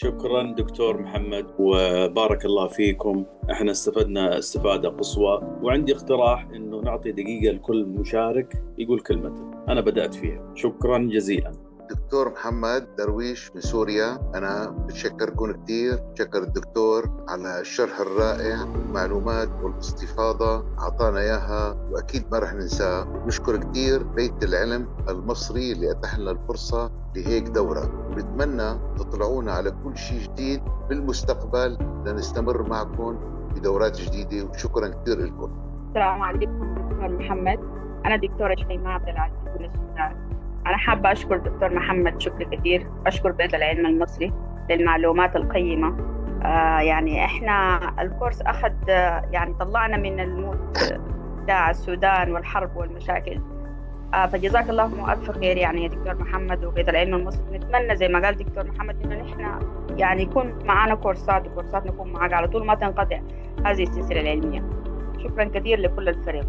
شكرا دكتور محمد وبارك الله فيكم. احنا استفدنا استفادة قصوى، وعندي اقتراح انه نعطي دقيقة لكل مشارك يقول كلمته. انا بدأت فيها. شكرا جزيلا. دكتور محمد درويش من سوريا. أنا بتشكركم كثير، بتشكر الدكتور على الشرح الرائع والمعلومات والاستفاضة أعطانا إياها، وأكيد ما رح ننساه. نشكر كثير بيت العلم المصري اللي أتاح لنا الفرصة لهيك دورة، ونتمنى تطلعونا على كل شيء جديد بالمستقبل لنستمر معكم بدورات جديدة، وشكرا كثير لكم. السلام عليكم دكتور محمد. أنا دكتورة شيماء عبد العزيز من السودان. أنا حابة أشكر دكتور محمد شكر كثير، أشكر بيت العلم المصري للمعلومات القيمة. يعني إحنا الكورس أخذ يعني طلعنا من المود بتاع السودان والحرب والمشاكل. فجزاك الله ألف خير يعني يا دكتور محمد وبيت العلم المصري. نتمنى زي ما قال دكتور محمد إنه نحن يعني يكون معنا كورسات نكون معاك على طول، ما تنقطع هذه السلسلة العلمية. شكرا كثير لكل الفريق.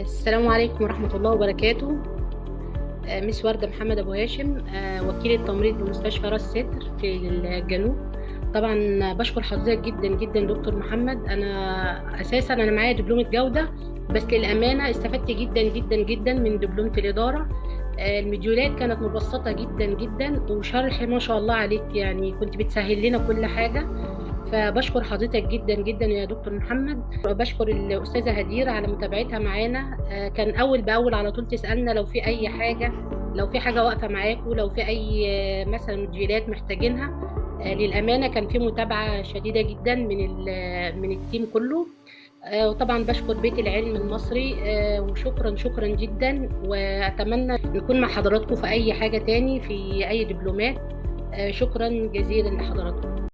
السلام عليكم ورحمة الله وبركاته. مس وردة محمد أبو هاشم، وكيل التمريض بمستشفى راس سدر في الجنوب. طبعا بشكر حضرتك جدا جدا دكتور محمد. أنا أساسا معايا دبلومة جودة، بس للأمانة استفدت جدا جدا جدا من دبلومة الإدارة. المديولات كانت مبسطة جدا جدا، وشرح ما شاء الله عليك، يعني كنت بتسهل لنا كل حاجة. فبشكر حضرتك جدا جدا يا دكتور محمد. وبشكر الأستاذة هدير على متابعتها معانا. كان أول بأول على طول تسألنا لو في أي حاجة، لو في حاجة واقفة معاكم، لو في أي مثلا مديولات محتاجينها. للأمانة كان في متابعة شديدة جدا من التيم كله. وطبعا بشكر بيت العلم المصري، وشكرا شكرا جدا، وأتمنى نكون مع حضراتكم في أي حاجة تاني في أي دبلومات. شكرا جزيلا لحضراتكم.